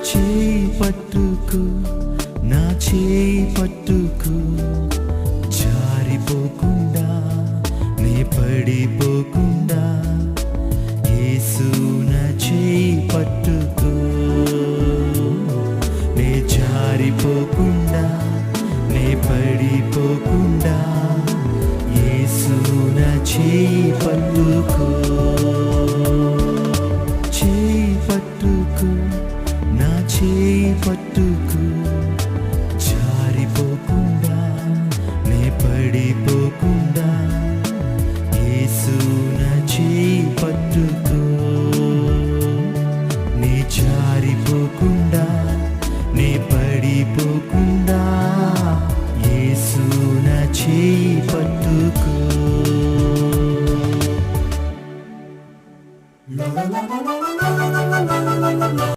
చేయి పట్టుకు, నా చేయి పట్టుకు, జారిపోకుండా నే పడిపోకుండా, యేసు నా చేయి పట్టుకు, నే జారిపోకుండా నే పడిపోకుండా, యేసు నా చేయి పట్టుకు. చేయి పట్టుకు, నా చేయి పట్టుకు, జారిపోకుండా నే పడిపోకుండా, యేసు నా చేయి పట్టుకు, నే జారిపో